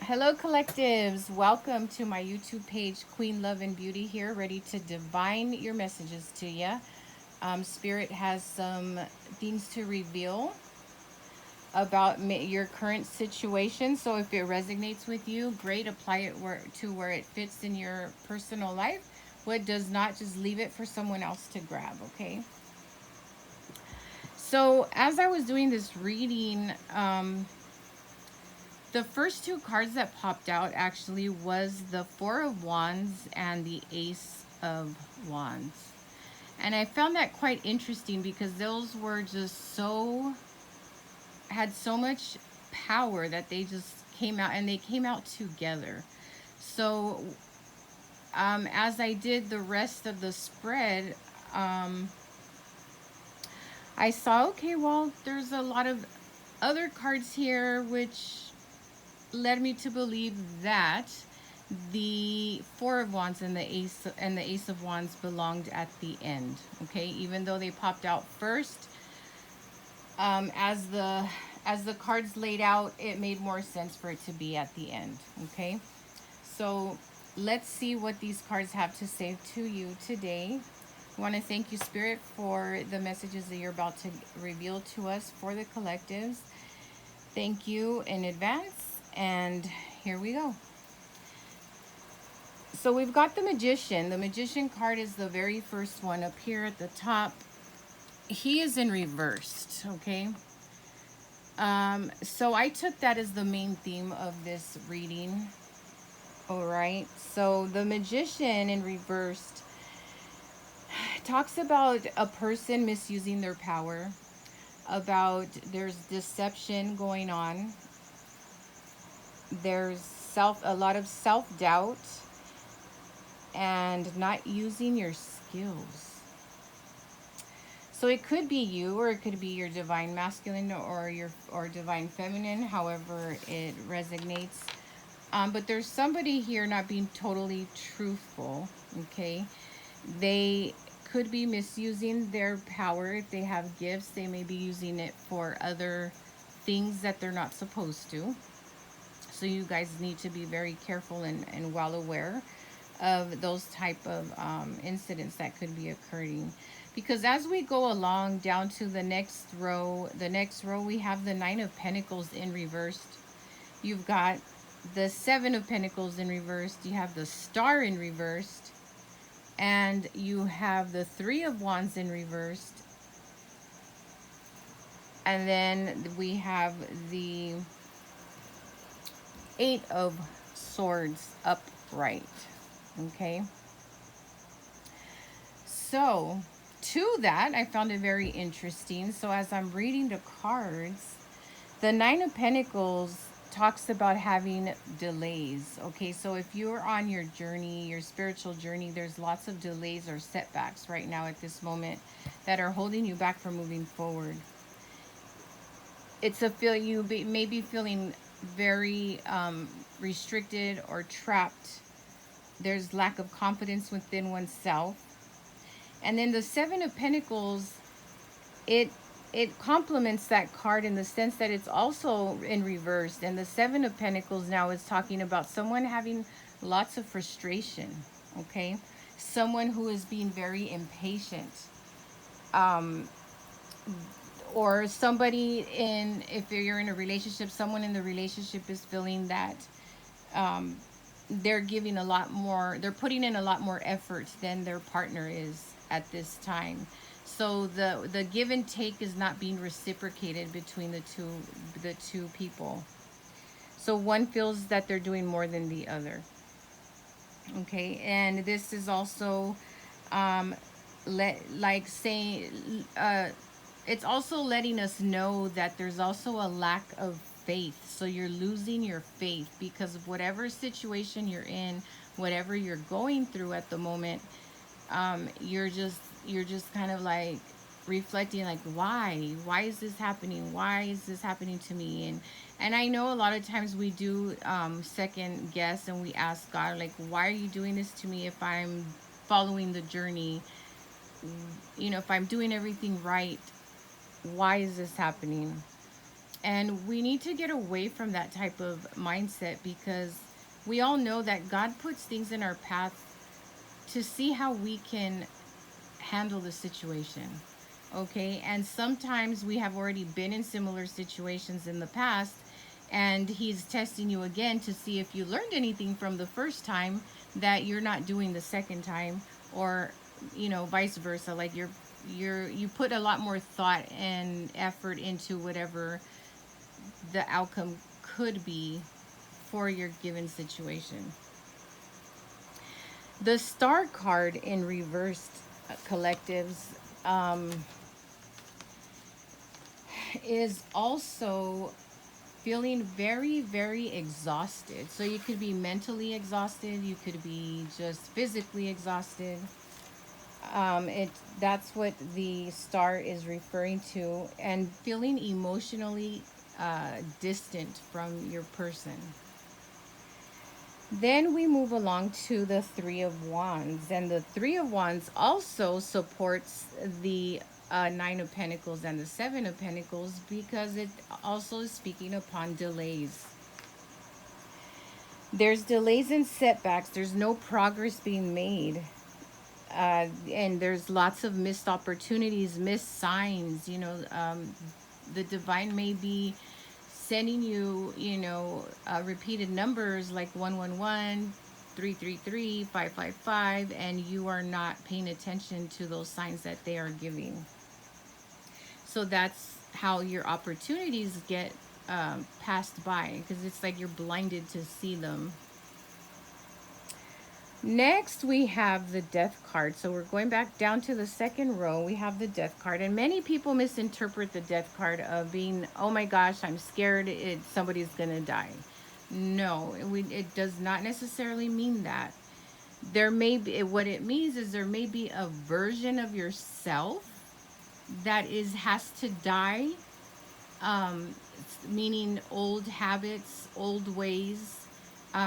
Hello, collectives. Welcome to my YouTube page, Queen Love and Beauty here, ready to divine your messages to you. Spirit has some things to reveal about your current situation. So if it resonates with you, great. Apply it to where it fits in your personal life. What does not, just leave it for someone else to grab, okay? So as I was doing this reading, the first two cards that popped out actually was the Four of Wands and the Ace of Wands. And I found that quite interesting because those were just had so much power that they just came out, and they came out together. So as I did the rest of the spread, um, I saw, okay, well, there's a lot of other cards here which led me to believe that the Four of Wands and the Ace of Wands belonged at the end. Okay, even though they popped out first, as the cards laid out, it made more sense for it to be at the end. Okay, so let's see what these cards have to say to you today. I want to thank you, Spirit, for the messages that you're about to reveal to us for the collectives. Thank you in advance, and here we go. So we've got the Magician. The Magician card is the very first one up here at the top. He is in reversed, okay? So I took that as the main theme of this reading. All right. So the Magician in reversed talks about a person misusing their power, about there's deception going on. There's a lot of self-doubt and not using your skills. So it could be you, or it could be your divine masculine or divine feminine, however it resonates. But there's somebody here not being totally truthful. Okay, they could be misusing their power. If they have gifts, they may be using it for other things that they're not supposed to. So you guys need to be very careful and well aware of those type of incidents that could be occurring, because as we go along down to the next row we have the Nine of Pentacles in reversed. You've got the Seven of Pentacles in reversed. You have the Star in reversed, and you have the Three of Wands in reversed, and then we have the Eight of Swords upright. Okay, so to that, I found it very interesting. So as I'm reading the cards, the Nine of Pentacles talks about having delays. Okay, so if you're on your journey, your spiritual journey, there's lots of delays or setbacks right now at this moment that are holding you back from moving forward. It's a feel may be feeling very restricted or trapped. There's lack of confidence within oneself. And then the Seven of Pentacles, it it complements that card in the sense that it's also in reverse. And the Seven of Pentacles now is talking about someone having lots of frustration. Okay, someone who is being very impatient, um or somebody in if you're in a relationship, someone in the relationship is feeling that um they're giving a lot more, they're putting in a lot more effort than their partner is at this time. So the give and take is not being reciprocated between the two people. So one feels that they're doing more than the other. Okay, and this is also um like saying it's also letting us know that there's also a lack of faith. So you're losing your faith because of whatever situation you're in, whatever you're going through at the moment. You're just kind of like reflecting, like, why is this happening, why is this happening to me? And I know a lot of times we do second guess, and we ask God, like, why are you doing this to me if I'm following the journey? If I'm doing everything right, why is this happening? And we need to get away from that type of mindset, because we all know that God puts things in our path to see how we can handle the situation. Okay, and sometimes we have already been in similar situations in the past, and he's testing you again to see if you learned anything from the first time that you're not doing the second time, or vice versa. Like you put a lot more thought and effort into whatever the outcome could be for your given situation. The star card in reversed, collectives, um, is also feeling very, very exhausted. So you could be mentally exhausted, you could be just physically exhausted. It That's what the star is referring to, and feeling emotionally distant from your person. Then we move along to the Three of Wands, and the Three of Wands also supports the Nine of Pentacles and the Seven of Pentacles, because it also is speaking upon delays. There's delays and setbacks. There's no progress being made. And there's lots of missed opportunities, missed signs. The divine may be sending you, repeated numbers like 111, 333, 555, and you are not paying attention to those signs that they are giving. So that's how your opportunities get passed by, because it's like you're blinded to see them. Next, we have the Death card. So we're going back down to the second row. We have the Death card. And many people misinterpret the Death card of being, oh my gosh, I'm scared somebody's going to die. No, it does not necessarily mean that. There may be, what it means is there may be a version of yourself that has to die, um, meaning old habits, old ways,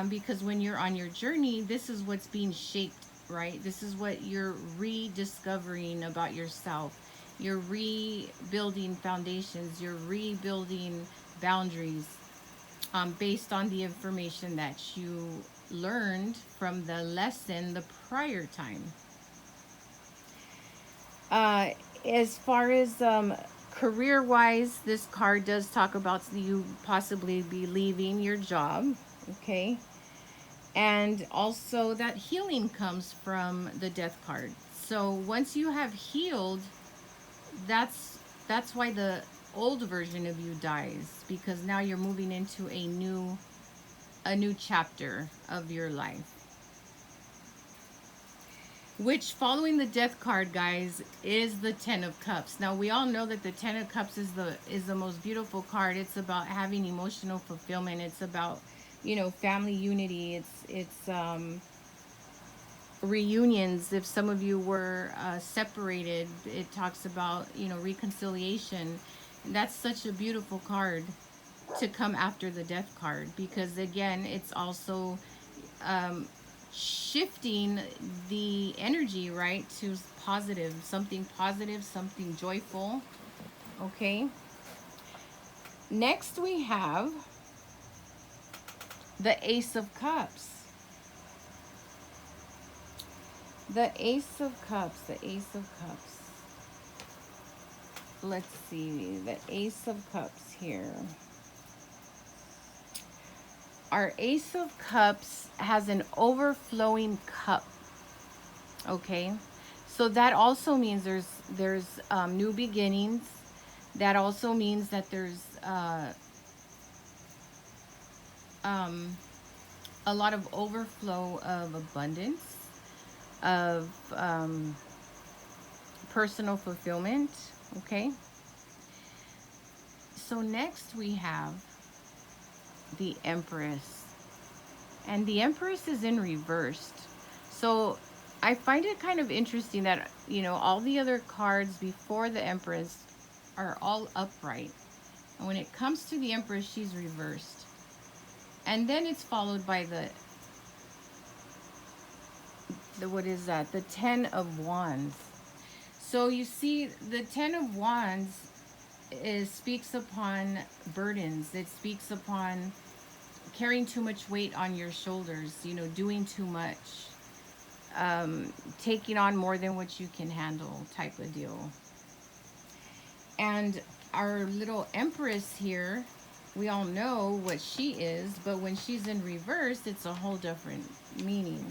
because when you're on your journey, this is what's being shaped, right? This is what you're rediscovering about yourself. You're rebuilding foundations, you're rebuilding boundaries, based on the information that you learned from the lesson the prior time. Uh, as far as career wise, this card does talk about you possibly be leaving your job, okay? And also that healing comes from the Death card. So once you have healed, that's why the old version of you dies, because now you're moving into a new chapter of your life. Which, following the Death card, guys, is the Ten of Cups. Now we all know that the Ten of Cups is the most beautiful card. It's about having emotional fulfillment. It's about, family unity. It's reunions. If some of you were separated, it talks about, reconciliation. And that's such a beautiful card to come after the Death card, because again, it's also um, shifting the energy, right, to positive, something joyful. Okay. Next, we have the Ace of Cups. The Ace of Cups. The Ace of Cups. Let's see. The Ace of Cups here. Our Ace of Cups has an overflowing cup. Okay. So that also means there's new beginnings. That also means that there's um, a lot of overflow of abundance, of personal fulfillment. Okay. So next we have the Empress. And the Empress is in reversed. So I find it kind of interesting that, all the other cards before the Empress are all upright. And when it comes to the Empress, she's reversed. And then it's followed by the what is that? The Ten of Wands. So you see, the Ten of Wands is speaks upon burdens. It speaks upon carrying too much weight on your shoulders, doing too much, taking on more than what you can handle type of deal. And our little empress here, we all know what she is, but when she's in reverse, it's a whole different meaning.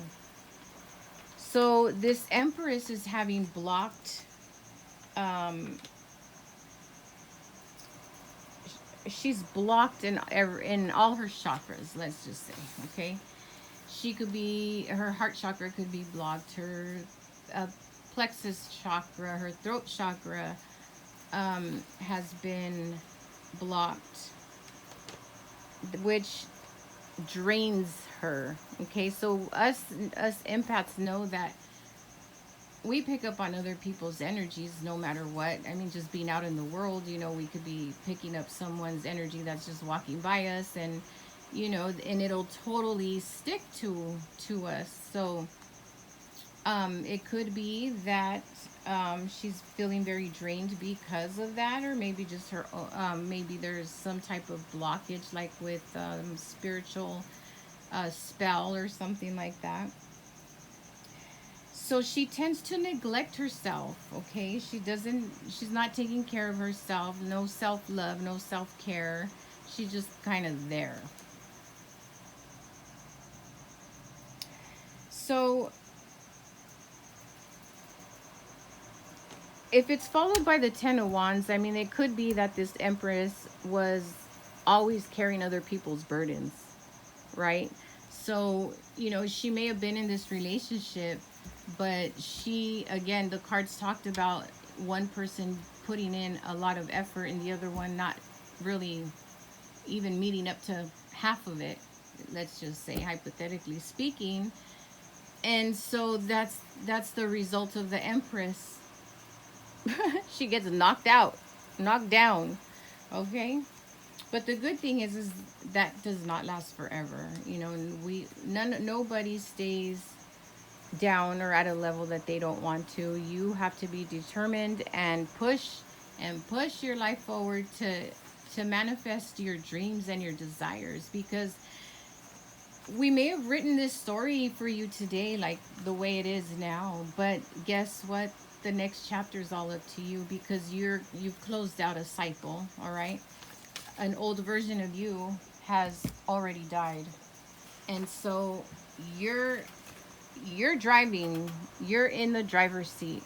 So this empress is having blocked, um, she's blocked in all her chakras, let's just say, okay? She could be, her heart chakra could be blocked, her uh, plexus chakra, her throat chakra has been blocked, which drains her. Okay, so us empaths know that we pick up on other people's energies no matter what. I mean, just being out in the world, we could be picking up someone's energy that's just walking by us, and and it'll totally stick to us. So it could be that she's feeling very drained because of that, or maybe just maybe there's some type of blockage, like with spiritual spell or something like that. So she tends to neglect herself, okay? She's not taking care of herself, no self love, no self care. She's just kind of there. So if it's followed by the Ten of Wands, I mean, it could be that this Empress was always carrying other people's burdens, right? So, she may have been in this relationship, but again, the cards talked about one person putting in a lot of effort and the other one not really even meeting up to half of it, let's just say, hypothetically speaking. And so that's the result of the Empress. She gets knocked out, knocked down. Okay. But the good thing is that does not last forever. And nobody stays down or at a level that they don't want to. You have to be determined and push your life forward to manifest your dreams and your desires, because we may have written this story for you today like the way it is now, but guess what? The next chapter is all up to you, because you've closed out a cycle, all right? An old version of you has already died. And so you're you're driving, you're in the driver's seat.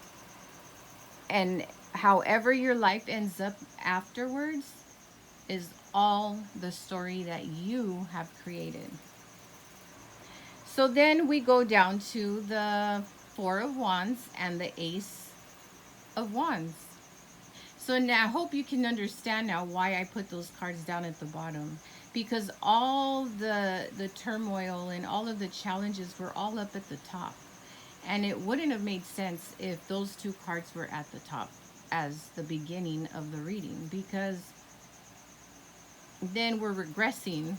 And however your life ends up afterwards is all the story that you have created. So then we go down to the Four of Wands and the Ace of Wands. So now I hope you can understand now why I put those cards down at the bottom, because all the turmoil and all of the challenges were all up at the top. And it wouldn't have made sense if those two cards were at the top as the beginning of the reading, because then we're regressing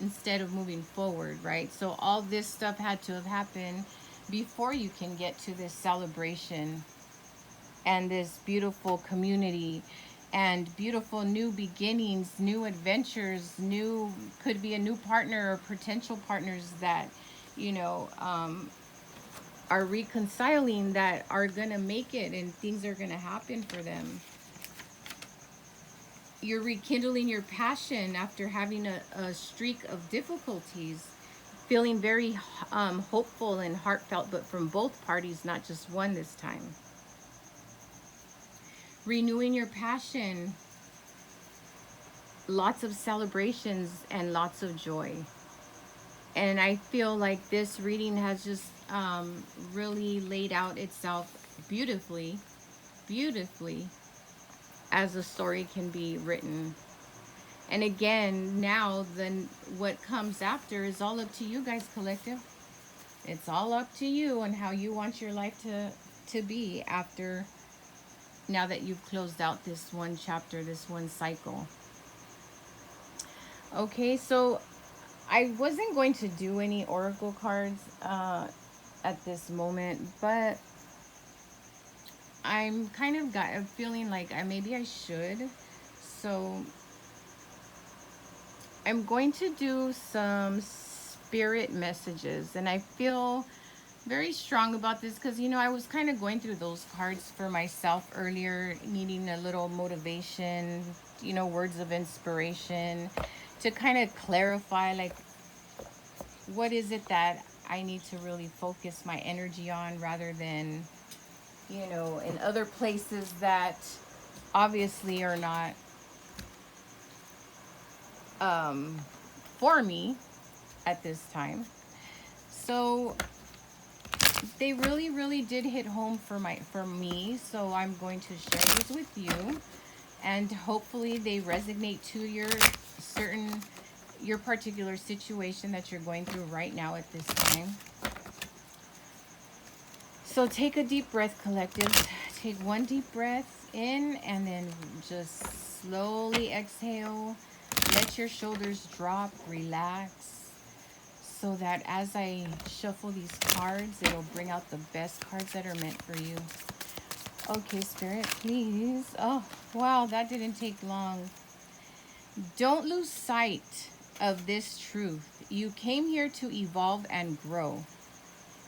instead of moving forward, right? So all this stuff had to have happened before you can get to this celebration and this beautiful community and beautiful new beginnings, new adventures, could be a new partner or potential partners that, you know, are reconciling, that are gonna make it and things are gonna happen for them. You're rekindling your passion after having a streak of difficulties, feeling very hopeful and heartfelt, but from both parties, not just one this time. Renewing your passion, lots of celebrations and lots of joy. And I feel like this reading has just really laid out itself beautifully, beautifully, as a story can be written. And again, now then what comes after is all up to you guys, collective. It's all up to you and how you want your life to be after, now that you've closed out this one chapter, this one cycle. Okay, so I wasn't going to do any oracle cards at this moment, but I'm kind of got a feeling like maybe I should. So I'm going to do some spirit messages, and I feel very strong about this because, I was kind of going through those cards for myself earlier, needing a little motivation, words of inspiration to kind of clarify, like, what is it that I need to really focus my energy on rather than, in other places that obviously are not um, for me at this time. So they really, really did hit home for me. So I'm going to share these with you, and hopefully they resonate to your particular situation that you're going through right now at this time. So take a deep breath, collective. Take one deep breath in and then just slowly exhale. Let your shoulders drop, relax, so that as I shuffle these cards, it'll bring out the best cards that are meant for you. Okay, Spirit, please. Oh, wow, that didn't take long. Don't lose sight of this truth. You came here to evolve and grow.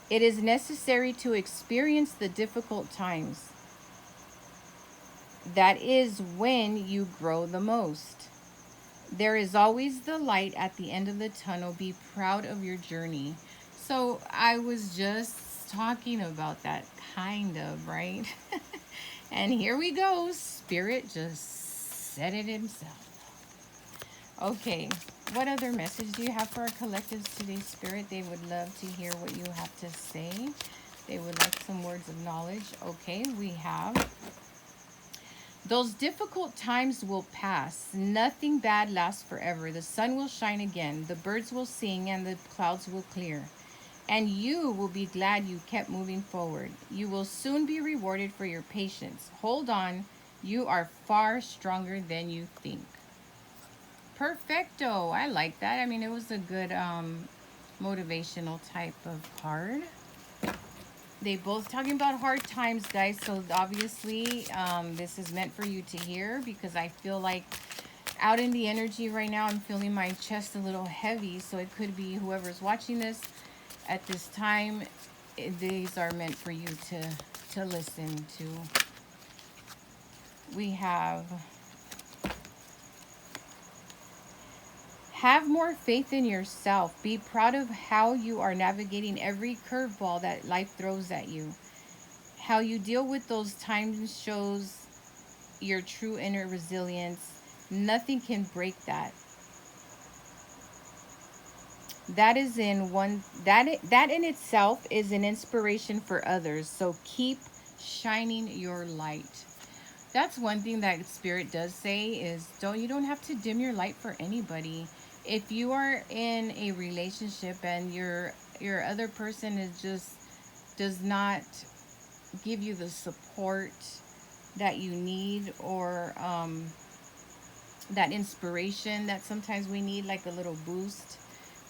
It is necessary to experience the difficult times. That is when you grow the most. There is always the light at the end of the tunnel. Be proud of your journey. So I was just talking about that, kind of, right? And here we go. Spirit just said it himself. Okay, what other message do you have for our collectives today, Spirit? They would love to hear what you have to say. They would like some words of knowledge. Okay, we have: those difficult times will pass. Nothing bad lasts forever. The sun will shine again. The birds will sing and the clouds will clear. And you will be glad you kept moving forward. You will soon be rewarded for your patience. Hold on. You are far stronger than you think. Perfecto. I like that. I mean, it was a good motivational type of card. They both talking about hard times, guys. So obviously, this is meant for you to hear, because I feel like out in the energy right now, I'm feeling my chest a little heavy. So it could be whoever's watching this at this time. These are meant for you to listen to. We have more faith in yourself. Be proud of how you are navigating every curveball that life throws at you. How you deal with those times shows your true inner resilience. Nothing can break that. That in itself is an inspiration for others. So keep shining your light. That's one thing that Spirit does say is, you don't have to dim your light for anybody. If you are in a relationship and your other person is just does not give you the support that you need, or that inspiration that sometimes we need, like a little boost,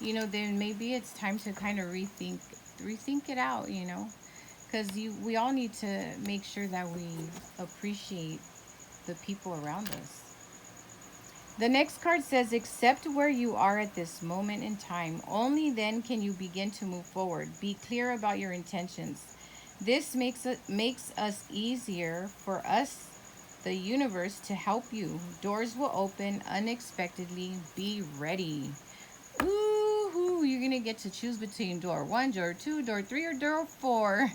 then maybe it's time to kind of rethink it out, because we all need to make sure that we appreciate the people around us. The next card says, accept where you are at this moment in time. Only then can you begin to move forward. Be clear about your intentions. This makes us easier for us, the universe, to help you. Doors will open unexpectedly. Be ready. Ooh, you're going to get to choose between door 1, door 2, door 3, or door 4.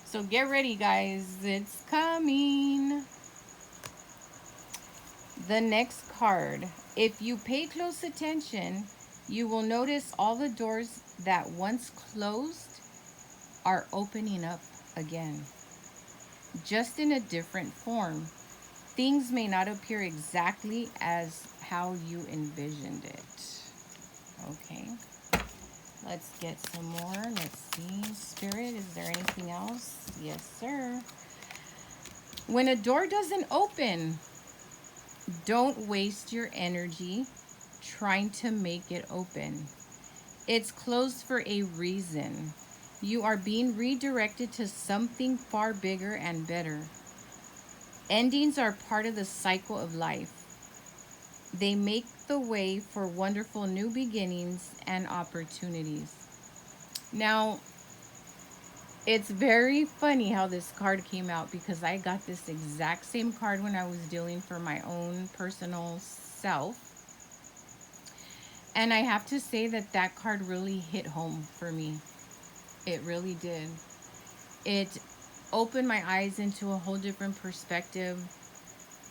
So get ready, guys. It's coming. The next card. If you pay close attention, you will notice all the doors that once closed are opening up again, just in a different form. Things may not appear exactly as how you envisioned it. Okay, let's get some more. Let's see. Spirit, is there anything else? Yes, sir. When a door doesn't open, don't waste your energy trying to make it open. It's closed for a reason. You are being redirected to something far bigger and better. Endings are part of the cycle of life. They make the way for wonderful new beginnings and opportunities. Now, it's very funny how this card came out because I got this exact same card when I was dealing for my own personal self. And I have to say that that card really hit home for me. It really did. It opened my eyes into a whole different perspective.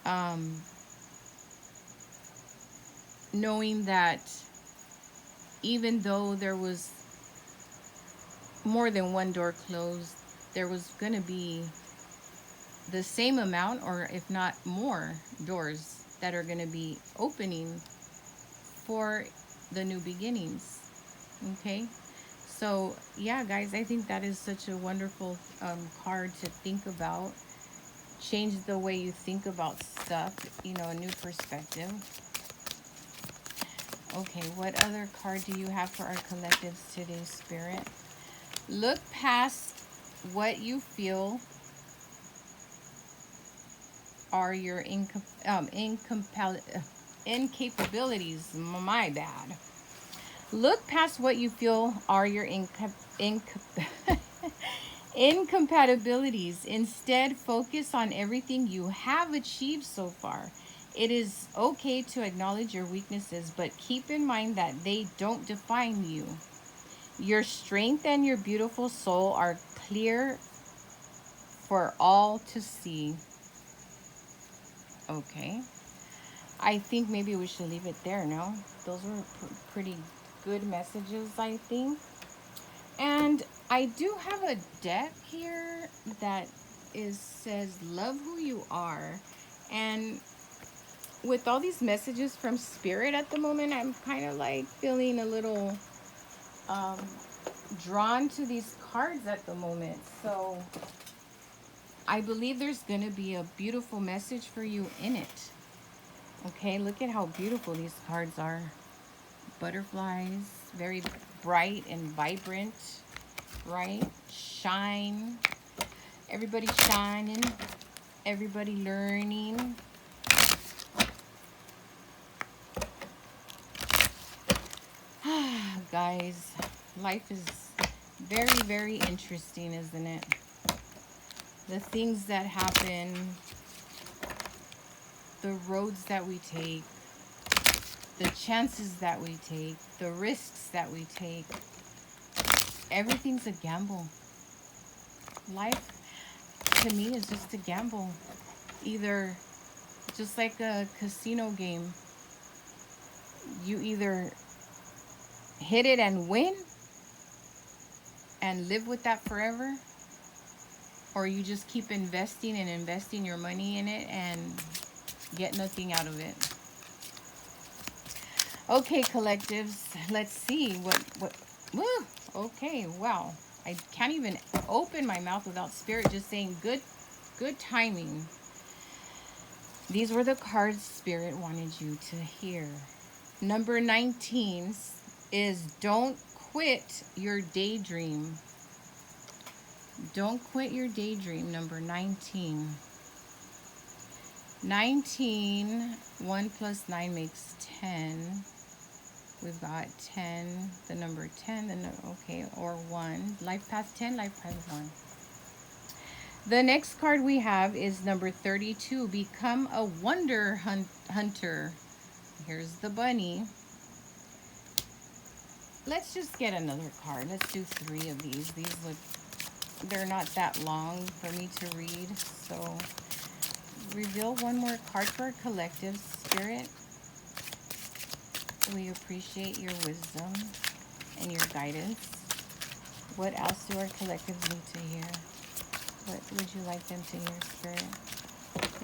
Um, Knowing that even though there was more than one door closed, there was going to be the same amount, or if not more, doors that are going to be opening for the new beginnings. Okay. So, yeah, guys, I think that is such a wonderful card to think about. Change the way you think about stuff, a new perspective. Okay, what other card do you have for our collectives today, Spirit? Look past what you feel are your incapabilities. My bad. Look past what you feel are your incompatibilities. Instead, focus on everything you have achieved so far. It is okay to acknowledge your weaknesses, but keep in mind that they don't define you. Your strength and your beautiful soul are clear for all to see. Okay. I think maybe we should leave it there, no? Those were pretty good messages, I think. And I do have a deck here that says love who you are. And with all these messages from Spirit at the moment, I'm kind of like feeling a little um, drawn to these cards at the moment. So I believe there's going to be a beautiful message for you in it. Okay, look at how beautiful these cards are. Butterflies, very bright and vibrant, right? Shine. Everybody shining. Everybody learning. Guys, life is very, very interesting, isn't it? The things that happen, the roads that we take, the chances that we take, the risks that we take. Everything's a gamble. Life, to me, is just a gamble. Either, just like a casino game, you either hit it and win and live with that forever, or you just keep investing and investing your money in it and get nothing out of it. Okay, collectives, let's see what woo, okay, wow. I can't even open my mouth without Spirit just saying good timing. These were the cards Spirit wanted you to hear. Number 19 is don't quit your daydream. Don't quit your daydream, number 19. 19, 1 plus 9 makes 10. We've got 10, the number 10, okay, or 1. Life path 10, life path 1. The next card we have is number 32. Become a wonder hunter. Here's the bunny. Let's just get another card. Let's do 3 of these. These look, they're not that long for me to read. So reveal one more card for our collective, Spirit. We appreciate your wisdom and your guidance. What else do our collectives need to hear? What would you like them to hear, Spirit?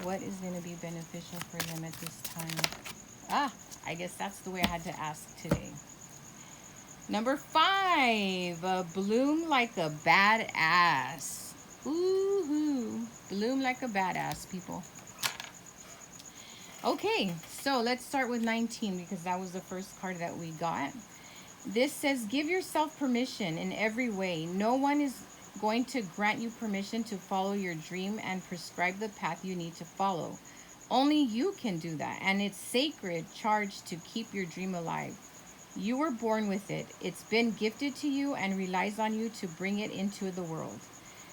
What is going to be beneficial for them at this time? I guess that's the way I had to ask today. Number 5, bloom like a badass. Woohoo! Bloom like a badass, people. Okay, so let's start with 19 because that was the first card that we got. This says, give yourself permission in every way. No one is going to grant you permission to follow your dream and prescribe the path you need to follow. Only you can do that. And it's sacred charge to keep your dream alive. You were born with it. It's been gifted to you and relies on you to bring it into the world.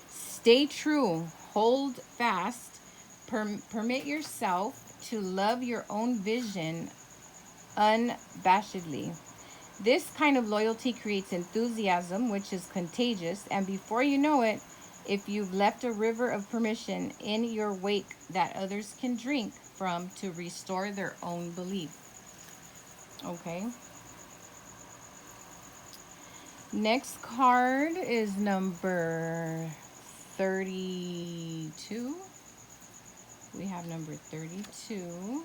Stay true. Hold fast. Permit yourself to love your own vision unabashedly. This kind of loyalty creates enthusiasm, which is contagious, and before you know it, if you've left a river of permission in your wake that others can drink from to restore their own belief. Okay. Next card is number 32. We have number 32.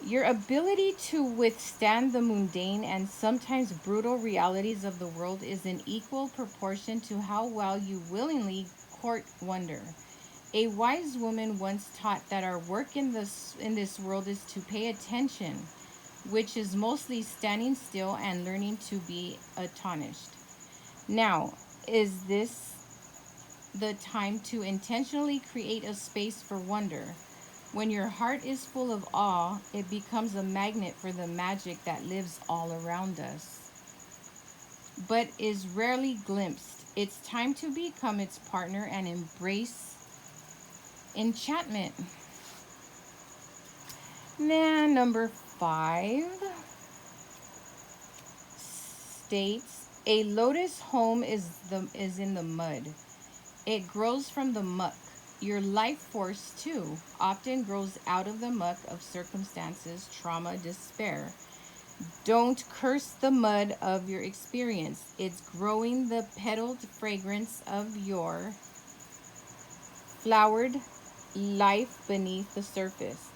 Your ability to withstand the mundane and sometimes brutal realities of the world is in equal proportion to how well you willingly court wonder. A wise woman once taught that our work in this world is to pay attention, which is mostly standing still and learning to be astonished. Now, is this the time to intentionally create a space for wonder? When your heart is full of awe, it becomes a magnet for the magic that lives all around us, but is rarely glimpsed. It's time to become its partner and embrace enchantment. Now, number 5 states a lotus home is in the mud. It grows from the muck. Your life force, too, often grows out of the muck of circumstances, trauma, despair. Don't curse the mud of your experience. It's growing the petaled fragrance of your flowered life beneath the surface.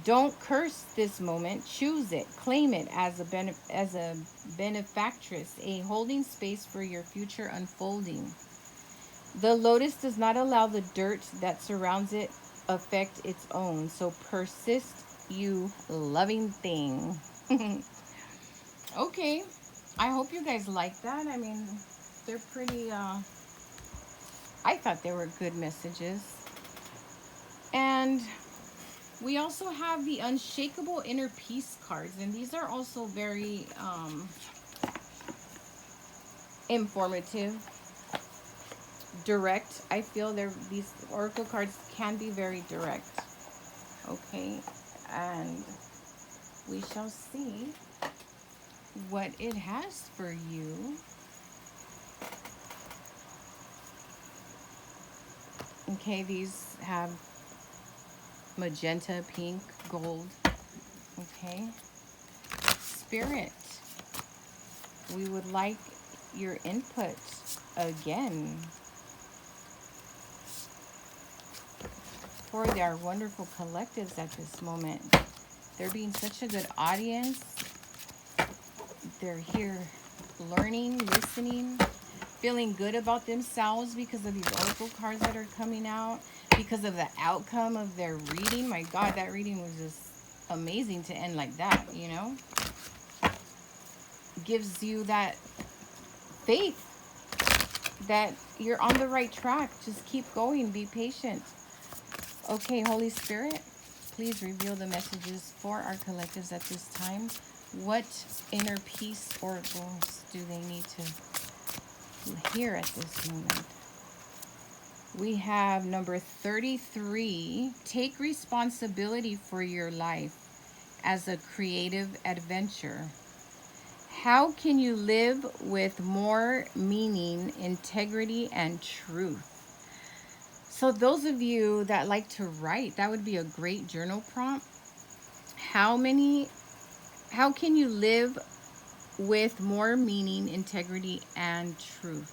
Don't curse this moment. Choose it. Claim it as a benefactress, a holding space for your future unfolding. The lotus does not allow the dirt that surrounds it affect its own. So persist, you loving thing. Okay. I hope you guys like that. I mean, they're pretty I thought they were good messages. And we also have the unshakable inner peace cards, and these are also very informative, direct. I feel these oracle cards can be very direct. Okay, and we shall see what it has for you. Okay, these have magenta, pink, gold. Okay, Spirit, we would like your input again for our wonderful collectives at this moment. They're being such a good audience. They're here learning, listening, feeling good about themselves because of these oracle cards that are coming out, because of the outcome of their reading. My God, that reading was just amazing to end like that, you know? Gives you that faith that you're on the right track. Just keep going. Be patient. Okay, Holy Spirit, please reveal the messages for our collectives at this time. What inner peace oracles do they need to hear at this moment? We have number 33. Take responsibility for your life as a creative adventure. How can you live with more meaning, integrity, and truth? So those of you that like to write, that would be a great journal prompt. How can you live with more meaning, integrity, and truth?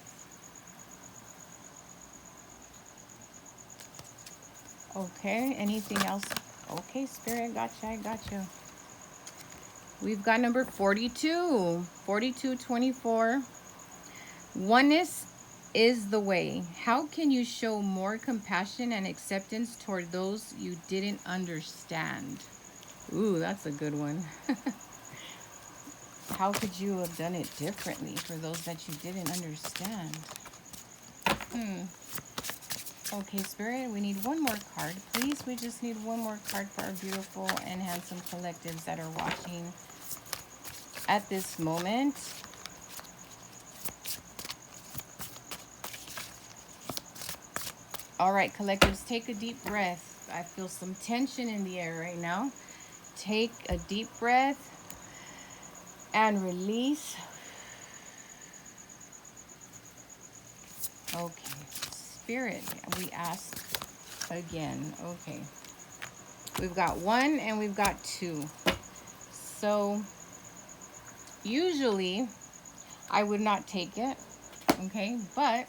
Okay, anything else? Okay, Spirit, I gotcha. We've got number 42, 4224. Oneness is the way. How can you show more compassion and acceptance toward those you didn't understand? Ooh, that's a good one. How could you have done it differently for those that you didn't understand? Okay, Spirit, we need one more card. Please, we just need one more card for our beautiful and handsome collectives that are watching at this moment. All right, collectives, take a deep breath. I feel some tension in the air right now. Take a deep breath and release. Okay, Spirit, we ask again. Okay, we've got 1 and we've got 2. So usually I would not take it, okay, but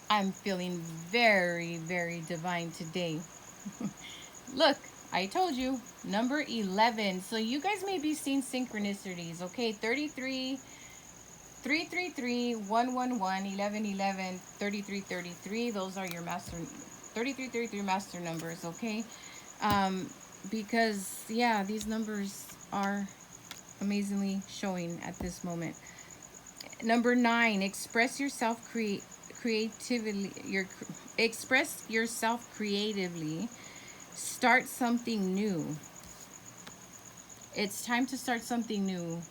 I'm feeling very, very divine today. Look, I told you, number 11. So you guys may be seeing synchronicities, okay? 33, 333, 111, 1111, 3333. Those are your master, 3333 master numbers, okay? Because, yeah, these numbers are amazingly showing at this moment. Number 9, express yourself creatively. Express yourself creatively. Start something new. It's time to start something new,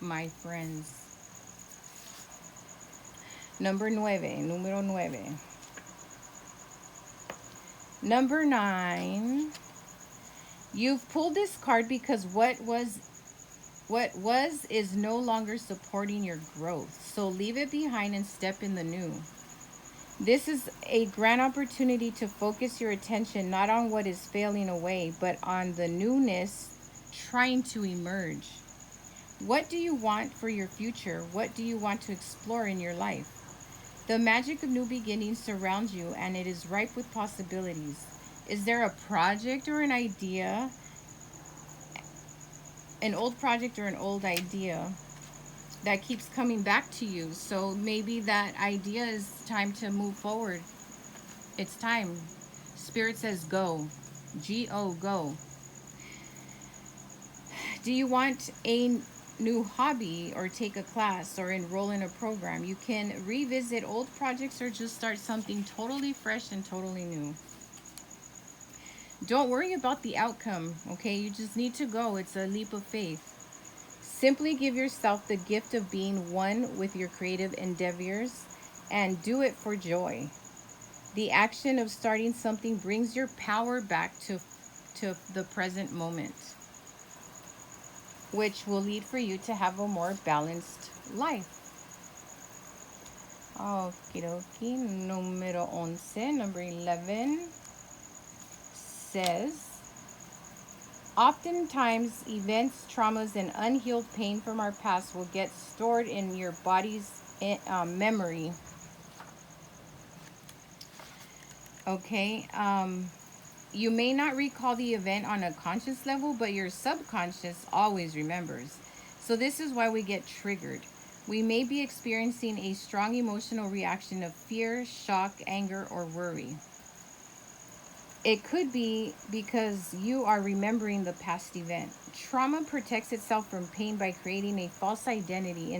my friends. Number 9, número 9. Number 9, you've pulled this card because what was is no longer supporting your growth. So leave it behind and step in the new. This is a grand opportunity to focus your attention not on what is failing away, but on the newness trying to emerge. What do you want for your future? What do you want to explore in your life? The magic of new beginnings surrounds you, and it is ripe with possibilities. Is there a project or an idea, an old project or an old idea that keeps coming back to you? So maybe that idea is time to move forward. It's time. Spirit says go. G-O, go. Do you want a new hobby or take a class or enroll in a program? You can revisit old projects or just start something totally fresh and totally new. Don't worry about the outcome, okay? You just need to go. It's a leap of faith. Simply give yourself the gift of being one with your creative endeavors and do it for joy. The action of starting something brings your power back to the present moment, which will lead for you to have a more balanced life. Okie dokie. Número 11, number 11 says, oftentimes events, traumas, and unhealed pain from our past will get stored in your body's memory. Okay. You may not recall the event on a conscious level, but your subconscious always remembers. So this is why we get triggered. We may be experiencing a strong emotional reaction of fear, shock, anger, or worry. It could be because you are remembering the past event. Trauma protects itself from pain by creating a false identity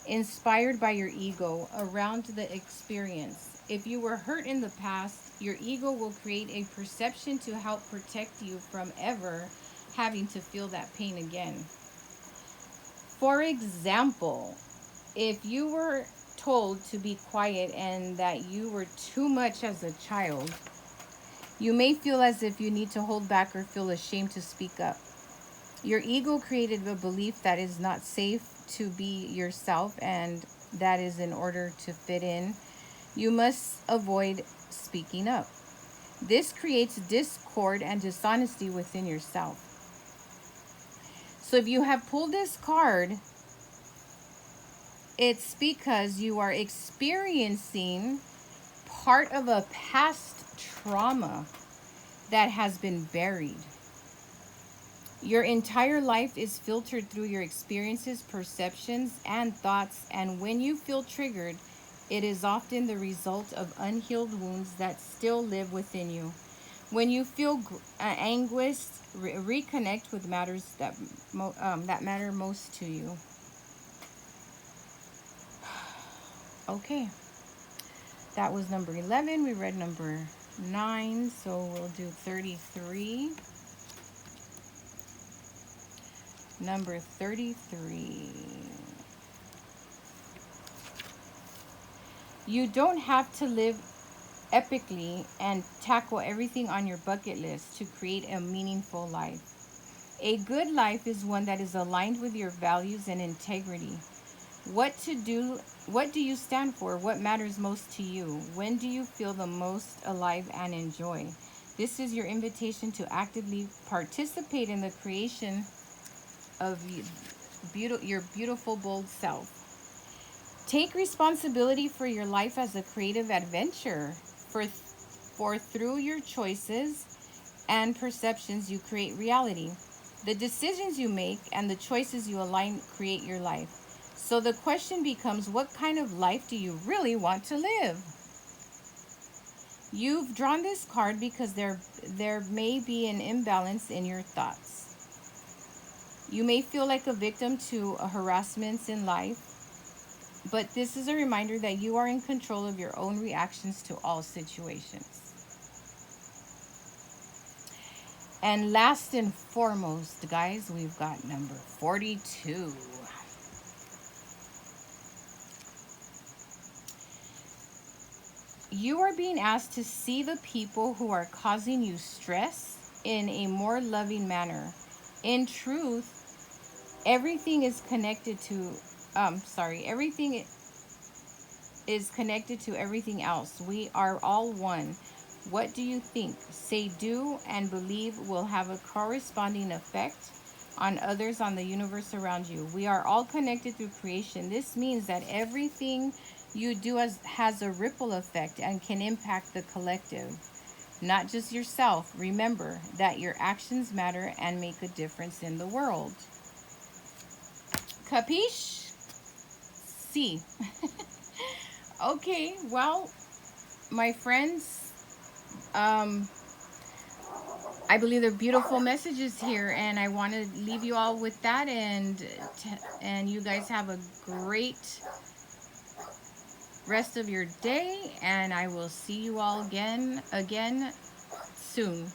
inspired by your ego around the experience. If you were hurt in the past, your ego will create a perception to help protect you from ever having to feel that pain again. For example, if you were told to be quiet and that you were too much as a child, you may feel as if you need to hold back or feel ashamed to speak up. Your ego created a belief that is not safe to be yourself, and that is in order to fit in, you must avoid speaking up. This creates discord and dishonesty within yourself. So if you have pulled this card, it's because you are experiencing part of a past trauma that has been buried. Your entire life is filtered through your experiences, perceptions, and thoughts, and when you feel triggered, it is often the result of unhealed wounds that still live within you. When you feel anguished, reconnect with matters that matter most to you. Okay. That was number 11. We read number 9, so we'll do 33. Number 33. You don't have to live epically and tackle everything on your bucket list to create a meaningful life. A good life is one that is aligned with your values and integrity. What to do, what do you stand for? What matters most to you? When do you feel the most alive and enjoy? This is your invitation to actively participate in the creation of your beautiful, bold self. Take responsibility for your life as a creative adventure. For through your choices and perceptions, you create reality. The decisions you make and the choices you align create your life. So the question becomes, what kind of life do you really want to live? You've drawn this card because there may be an imbalance in your thoughts. You may feel like a victim to harassments in life, but this is a reminder that you are in control of your own reactions to all situations. And last and foremost, guys, we've got number 42. You are being asked to see the people who are causing you stress in a more loving manner. In truth, everything is connected to, everything is connected to everything else. We are all one. What do you think? Say, do, and believe will have a corresponding effect on others, on the universe around you. We are all connected through creation. This means that everything you do has a ripple effect and can impact the collective, not just yourself. Remember that your actions matter and make a difference in the world. Capiche? See. Okay, well, my friends, I believe they're beautiful messages here, and I want to leave you all with that. And you guys have a great rest of your day, and I will see you all again soon.